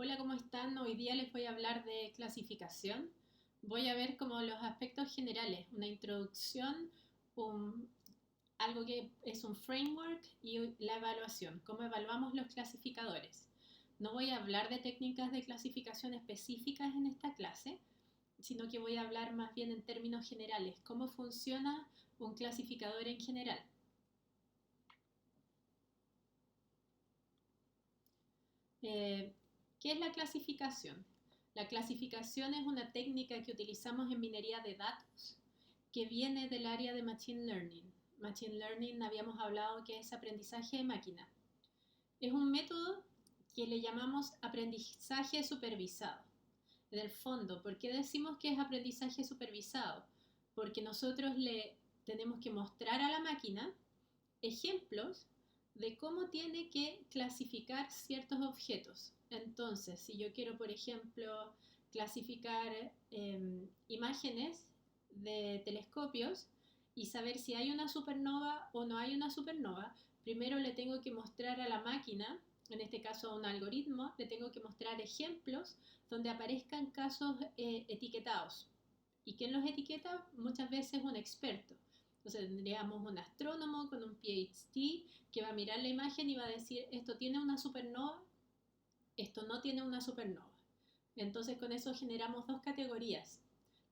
Hola, ¿cómo están? Hoy día les voy a hablar de clasificación. Voy a ver como los aspectos generales, una introducción, un- algo que es un framework y la evaluación, cómo evaluamos los clasificadores. No voy a hablar de técnicas de clasificación específicas en esta clase, sino que voy a hablar más bien en términos generales, cómo funciona un clasificador en general. Eh, ¿Qué es la clasificación? La clasificación es una técnica que utilizamos en minería de datos que viene del área de Machine Learning. Machine Learning habíamos hablado que es aprendizaje de máquina. Es un método que le llamamos aprendizaje supervisado. En el fondo, ¿por qué decimos que es aprendizaje supervisado? Porque nosotros le tenemos que mostrar a la máquina ejemplos de cómo tiene que clasificar ciertos objetos. Entonces, si yo quiero, por ejemplo, clasificar imágenes de telescopios y saber si hay una supernova o no hay una supernova, primero le tengo que mostrar a la máquina, en este caso a un algoritmo, le tengo que mostrar ejemplos donde aparezcan casos etiquetados. ¿Y quién los etiqueta? Muchas veces un experto. Entonces tendríamos un astrónomo con un PhD que va a mirar la imagen y va a decir, esto tiene una supernova, esto no tiene una supernova. Entonces con eso generamos dos categorías.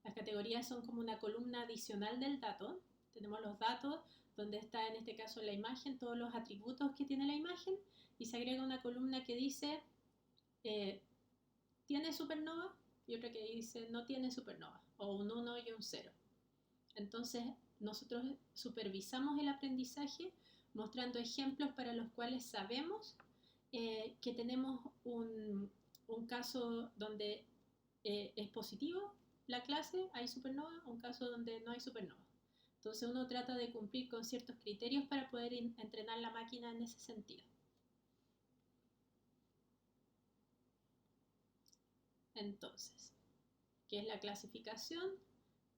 Las categorías son como una columna adicional del dato. Tenemos los datos, donde está en este caso la imagen, todos los atributos que tiene la imagen, y se agrega una columna que dice, eh, ¿tiene supernova? Y otra que dice, no tiene supernova, o un 1 y un 0. Entonces, nosotros supervisamos el aprendizaje mostrando ejemplos para los cuales sabemos que tenemos un caso donde es positivo la clase, hay supernova, un caso donde no hay supernova. Entonces uno trata de cumplir con ciertos criterios para poder entrenar la máquina en ese sentido. Entonces, ¿qué es la clasificación?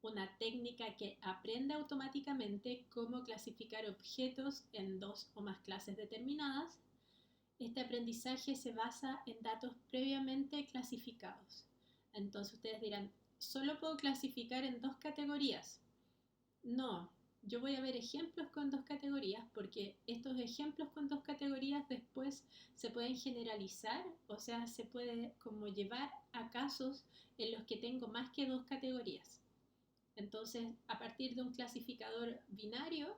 Una técnica que aprende automáticamente cómo clasificar objetos en dos o más clases determinadas. Este aprendizaje se basa en datos previamente clasificados. Entonces ustedes dirán, ¿solo puedo clasificar en dos categorías? No, yo voy a ver ejemplos con dos categorías porque estos ejemplos con dos categorías después se pueden generalizar, o sea, se puede como llevar a casos en los que tengo más que dos categorías. Entonces, a partir de un clasificador binario,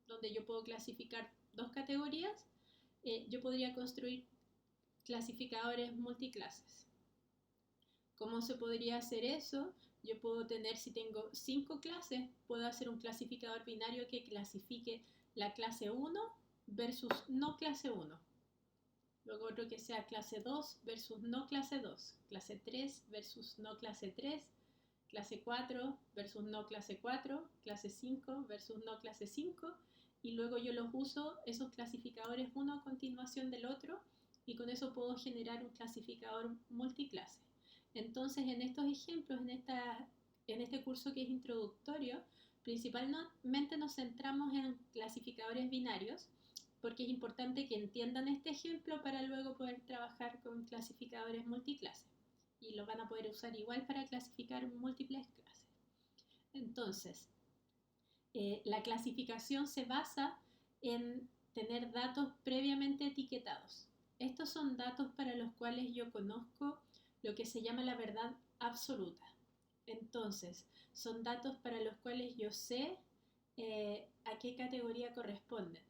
donde yo puedo clasificar dos categorías, yo podría construir clasificadores multiclases. ¿Cómo se podría hacer eso? Yo puedo tener, si tengo 5 clases, puedo hacer un clasificador binario que clasifique la clase 1 versus no clase 1. Luego otro que sea clase 2 versus no clase 2, clase 3 versus no clase 3, clase 4 versus no clase 4, clase 5 versus no clase 5, y luego yo los uso, esos clasificadores, uno a continuación del otro, y con eso puedo generar un clasificador multiclase. Entonces, en estos ejemplos, en este curso que es introductorio, principalmente nos centramos en clasificadores binarios, porque es importante que entiendan este ejemplo para luego poder trabajar con clasificadores multiclase y lo van a poder usar igual para clasificar múltiples clases. Entonces, la clasificación se basa en tener datos previamente etiquetados. Estos son datos para los cuales yo conozco lo que se llama la verdad absoluta. Entonces, son datos para los cuales yo sé a qué categoría corresponden.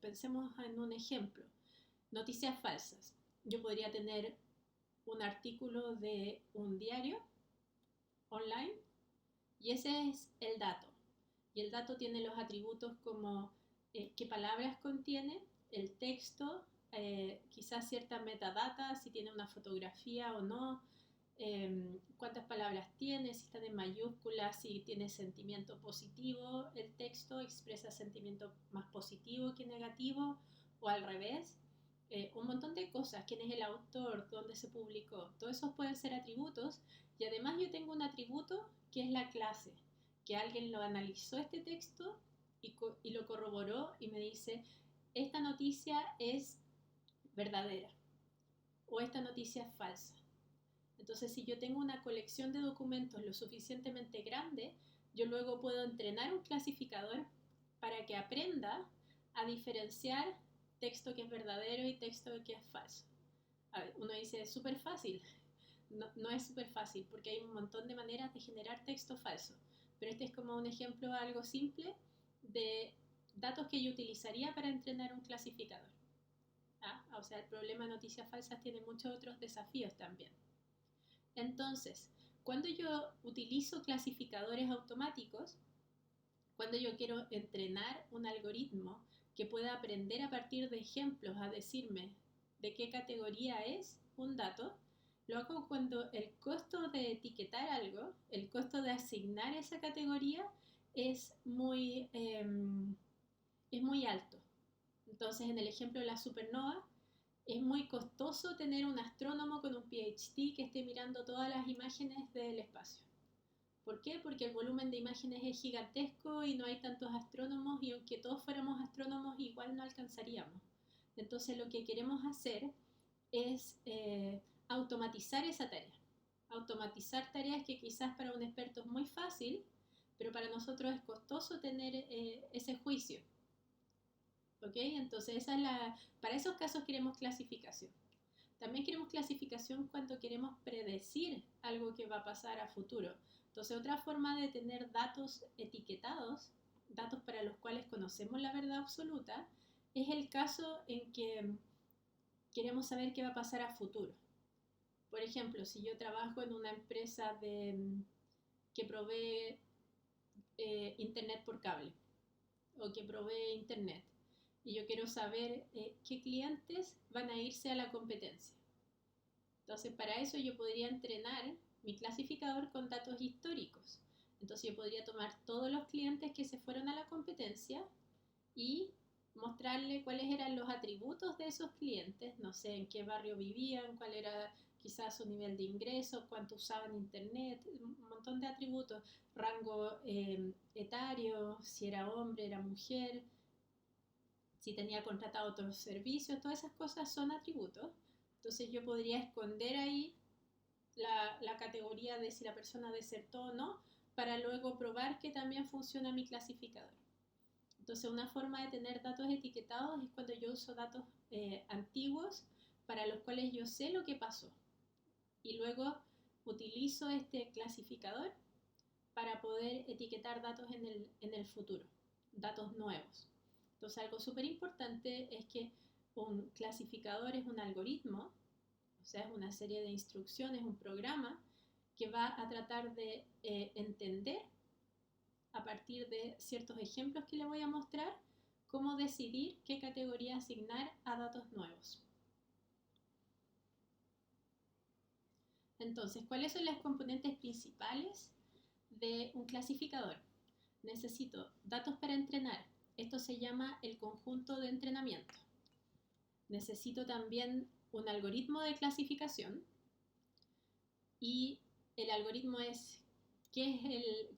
Pensemos en un ejemplo. Noticias falsas. Yo podría tener un artículo de un diario online y ese es el dato. Y el dato tiene los atributos como qué palabras contiene, el texto, quizás cierta metadata, si tiene una fotografía o no, cuántas palabras tiene, si están en mayúsculas, si tiene sentimiento positivo, el texto expresa sentimiento más positivo que negativo o al revés. Un montón de cosas, quién es el autor, dónde se publicó, todos esos pueden ser atributos y además yo tengo un atributo que es la clase, que alguien lo analizó este texto y lo corroboró y me dice, esta noticia es verdadera. o esta noticia es falsa. Entonces, si yo tengo una colección de documentos lo suficientemente grande, yo luego puedo entrenar un clasificador para que aprenda a diferenciar texto que es verdadero y texto que es falso. A ver, uno dice, es súper fácil. No, no es súper fácil porque hay un montón de maneras de generar texto falso. Pero este es como un ejemplo algo simple de datos que yo utilizaría para entrenar un clasificador. O sea, el problema de noticias falsas tiene muchos otros desafíos también. Entonces, cuando yo utilizo clasificadores automáticos, cuando yo quiero entrenar un algoritmo que pueda aprender a partir de ejemplos a decirme de qué categoría es un dato, lo hago cuando el costo de etiquetar algo, el costo de asignar esa categoría es muy alto. Entonces, en el ejemplo de la supernova, es muy costoso tener un astrónomo con un PhD que esté mirando todas las imágenes del espacio. ¿Por qué? Porque el volumen de imágenes es gigantesco y no hay tantos astrónomos y aunque todos fuéramos astrónomos igual no alcanzaríamos. Entonces lo que queremos hacer es automatizar esa tarea. Automatizar tareas que quizás para un experto es muy fácil, pero para nosotros es costoso tener ese juicio. ¿Ok? Entonces para esos casos queremos clasificación. También queremos clasificación cuando queremos predecir algo que va a pasar a futuro. Entonces, otra forma de tener datos etiquetados, datos para los cuales conocemos la verdad absoluta, es el caso en que queremos saber qué va a pasar a futuro. Por ejemplo, si yo trabajo en una empresa que provee internet por cable o que provee internet, y yo quiero saber qué clientes van a irse a la competencia. Entonces, para eso yo podría entrenar mi clasificador con datos históricos. Entonces, yo podría tomar todos los clientes que se fueron a la competencia y mostrarle cuáles eran los atributos de esos clientes, no sé en qué barrio vivían, cuál era quizás su nivel de ingresos, cuánto usaban internet, un montón de atributos, rango etario, si era hombre, era mujer, si tenía contratado otros servicios, todas esas cosas son atributos. Entonces yo podría esconder ahí la categoría de si la persona desertó o no, para luego probar que también funciona mi clasificador. Entonces una forma de tener datos etiquetados es cuando yo uso datos antiguos para los cuales yo sé lo que pasó. Y luego utilizo este clasificador para poder etiquetar datos en el futuro, datos nuevos. Entonces algo súper importante es que un clasificador es un algoritmo, o sea, es una serie de instrucciones, un programa que va a tratar de entender a partir de ciertos ejemplos que le voy a mostrar cómo decidir qué categoría asignar a datos nuevos. Entonces, ¿cuáles son las componentes principales de un clasificador? Necesito datos para entrenar. Esto se llama el conjunto de entrenamiento. Necesito también un algoritmo de clasificación y el algoritmo es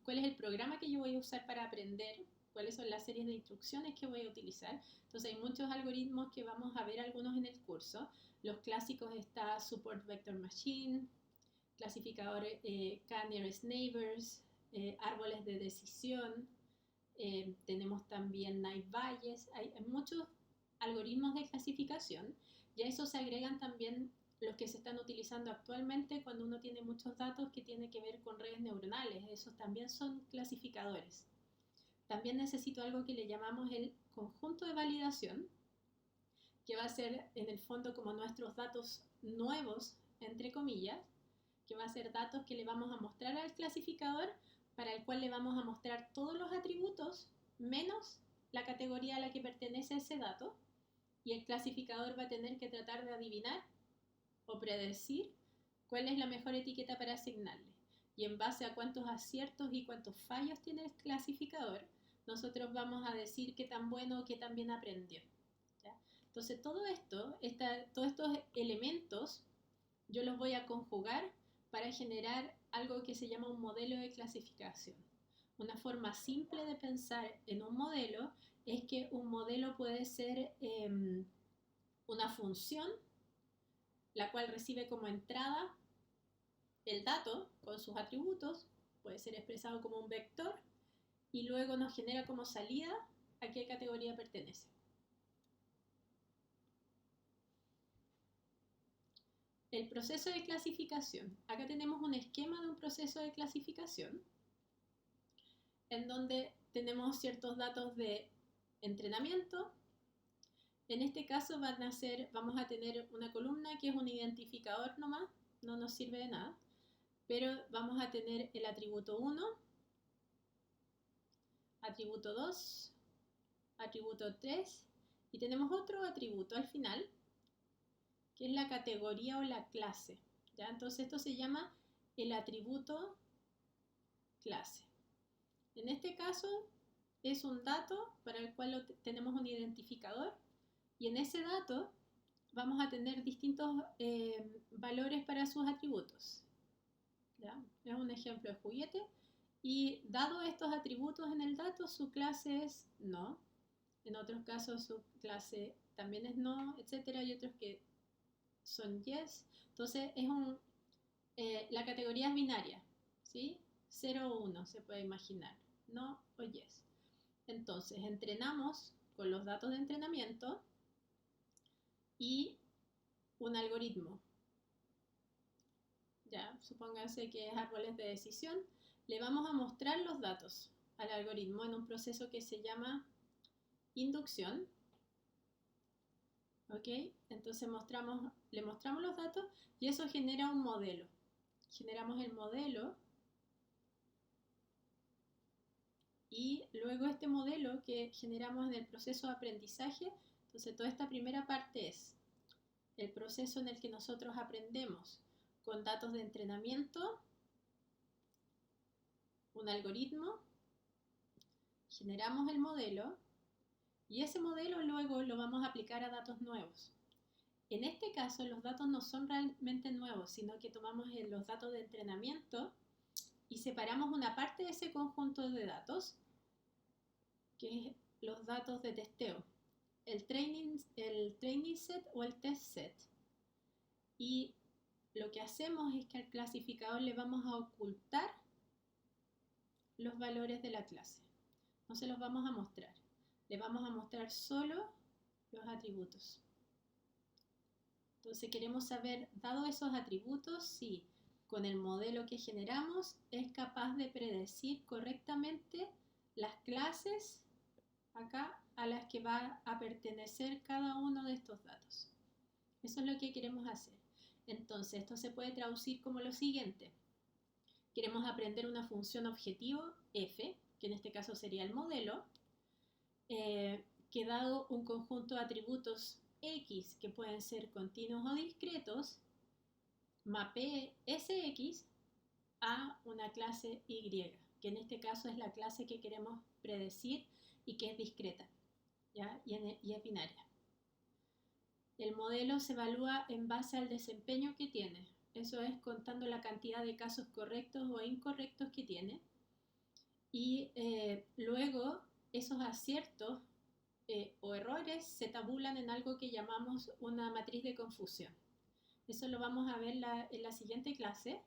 cuál es el programa que yo voy a usar para aprender, cuáles son las series de instrucciones que voy a utilizar. Entonces hay muchos algoritmos que vamos a ver algunos en el curso. Los clásicos está Support Vector Machine, clasificador K-Nearest Neighbors, árboles de decisión, tenemos también Naive Bayes, hay muchos algoritmos de clasificación y a eso se agregan también los que se están utilizando actualmente cuando uno tiene muchos datos que tienen que ver con redes neuronales, esos también son clasificadores. También necesito algo que le llamamos el conjunto de validación, que va a ser en el fondo como nuestros datos nuevos, entre comillas, que va a ser datos que le vamos a mostrar al clasificador, para el cual le vamos a mostrar todos los atributos menos la categoría a la que pertenece ese dato, y el clasificador va a tener que tratar de adivinar o predecir cuál es la mejor etiqueta para asignarle. Y en base a cuántos aciertos y cuántos fallos tiene el clasificador, nosotros vamos a decir qué tan bueno o qué tan bien aprendió. ¿Ya? Entonces todos estos elementos yo los voy a conjugar para generar algo que se llama un modelo de clasificación. Una forma simple de pensar en un modelo es que un modelo puede ser una función la cual recibe como entrada el dato con sus atributos, puede ser expresado como un vector, y luego nos genera como salida a qué categoría pertenece. El proceso de clasificación. Acá tenemos un esquema de un proceso de clasificación en donde tenemos ciertos datos de entrenamiento. En este caso vamos a tener una columna que es un identificador nomás, no nos sirve de nada, pero vamos a tener el atributo 1, atributo 2, atributo 3 y tenemos otro atributo al final que es la categoría o la clase, ¿ya? Entonces esto se llama el atributo clase. En este caso es un dato para el cual tenemos un identificador y en ese dato vamos a tener distintos valores para sus atributos, ¿ya? Es un ejemplo de juguete y dado estos atributos en el dato, su clase es no. En otros casos su clase también es no, etcétera, y otros que son yes. Entonces la categoría es binaria, ¿sí? 0 o 1 se puede imaginar, no o yes. Entonces entrenamos con los datos de entrenamiento y un algoritmo. Ya, supónganse que es árboles de decisión. Le vamos a mostrar los datos al algoritmo en un proceso que se llama inducción. ¿Ok? Entonces le mostramos los datos y eso genera un modelo. Generamos el modelo y luego este modelo que generamos en el proceso de aprendizaje, entonces toda esta primera parte es el proceso en el que nosotros aprendemos con datos de entrenamiento, un algoritmo, generamos el modelo y ese modelo luego lo vamos a aplicar a datos nuevos. En este caso los datos no son realmente nuevos, sino que tomamos los datos de entrenamiento y separamos una parte de ese conjunto de datos, que es los datos de testeo, el training set o el test set. Y lo que hacemos es que al clasificador le vamos a ocultar los valores de la clase. No se los vamos a mostrar. Le vamos a mostrar solo los atributos. Entonces queremos saber, dado esos atributos, si con el modelo que generamos es capaz de predecir correctamente las clases acá a las que va a pertenecer cada uno de estos datos. Eso es lo que queremos hacer. Entonces esto se puede traducir como lo siguiente. Queremos aprender una función objetivo f, que en este caso sería el modelo, que dado un conjunto de atributos x que pueden ser continuos o discretos, mapee Sx a una clase Y, que en este caso es la clase que queremos predecir y que es discreta, ¿ya? Y es binaria. El modelo se evalúa en base al desempeño que tiene, eso es contando la cantidad de casos correctos o incorrectos que tiene, y luego esos aciertos o errores se tabulan en algo que llamamos una matriz de confusión. Eso lo vamos a ver en la siguiente clase,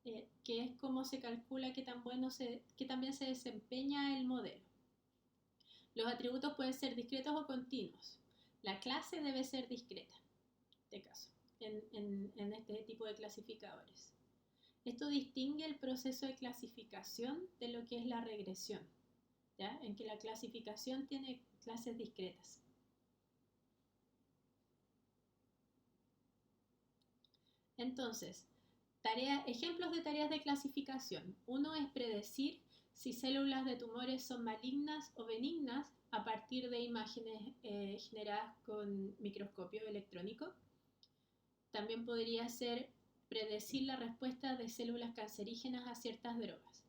que es cómo se calcula qué tan bien se desempeña el modelo. Los atributos pueden ser discretos o continuos. La clase debe ser discreta, en este caso, en este tipo de clasificadores. Esto distingue el proceso de clasificación de lo que es la regresión, ¿ya? En que la clasificación tiene clases discretas. Entonces, ejemplos de tareas de clasificación. Uno es predecir si células de tumores son malignas o benignas a partir de imágenes generadas con microscopio electrónico. También podría ser predecir la respuesta de células cancerígenas a ciertas drogas.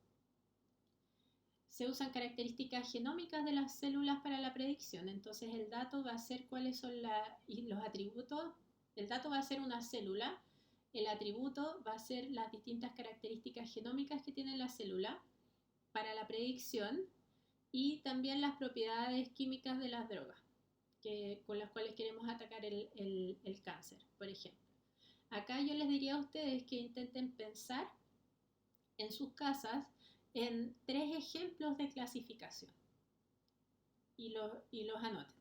Se usan características genómicas de las células para la predicción, entonces el dato va a ser cuáles son los atributos. El dato va a ser una célula, el atributo va a ser las distintas características genómicas que tiene la célula para la predicción y también las propiedades químicas de las drogas con las cuales queremos atacar el cáncer, por ejemplo. Acá yo les diría a ustedes que intenten pensar en sus casas en 3 ejemplos de clasificación y los anoten.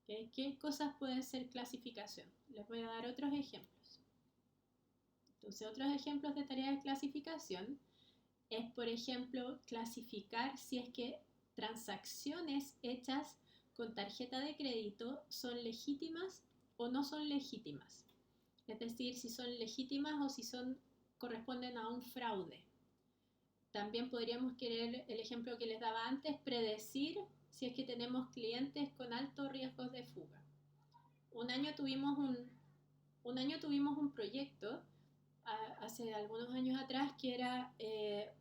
¿Okay? ¿Qué cosas pueden ser clasificación? Les voy a dar otros ejemplos. Entonces, otros ejemplos de tareas de clasificación es, por ejemplo, clasificar si es que transacciones hechas con tarjeta de crédito son legítimas o no son legítimas. Es decir, si son legítimas o si corresponden a un fraude. También podríamos querer, el ejemplo que les daba antes, predecir si es que tenemos clientes con altos riesgos de fuga. Un año tuvimos un proyecto hace algunos años atrás que era de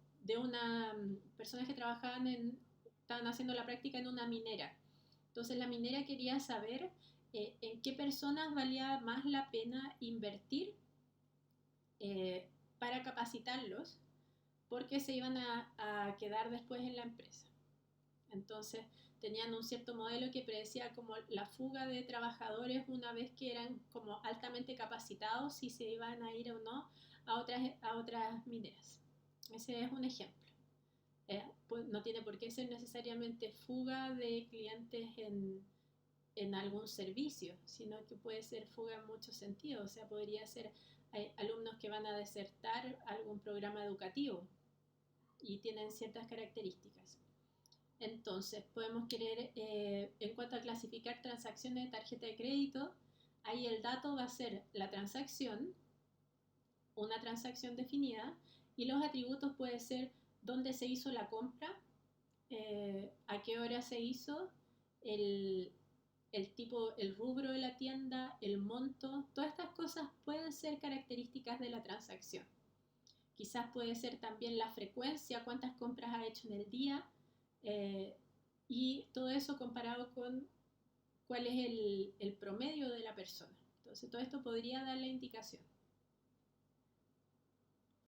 personas que estaban haciendo la práctica en una minera. Entonces la minera quería saber en qué personas valía más la pena invertir para capacitarlos, porque se iban a quedar después en la empresa. Entonces tenían un cierto modelo que predecía como la fuga de trabajadores una vez que eran como altamente capacitados, si se iban a ir o no a otras mineras. Ese es un ejemplo. Pues no tiene por qué ser necesariamente fuga de clientes en algún servicio, sino que puede ser fuga en muchos sentidos. O sea, podría ser alumnos que van a desertar algún programa educativo y tienen ciertas características. Entonces, podemos querer, en cuanto a clasificar transacciones de tarjeta de crédito, ahí el dato va a ser la transacción, una transacción definida, y los atributos puede ser dónde se hizo la compra, a qué hora se hizo, el tipo, el rubro de la tienda, el monto. Todas estas cosas pueden ser características de la transacción. Quizás puede ser también la frecuencia, cuántas compras ha hecho en el día, y todo eso comparado con cuál es el promedio de la persona. Entonces todo esto podría dar la indicación.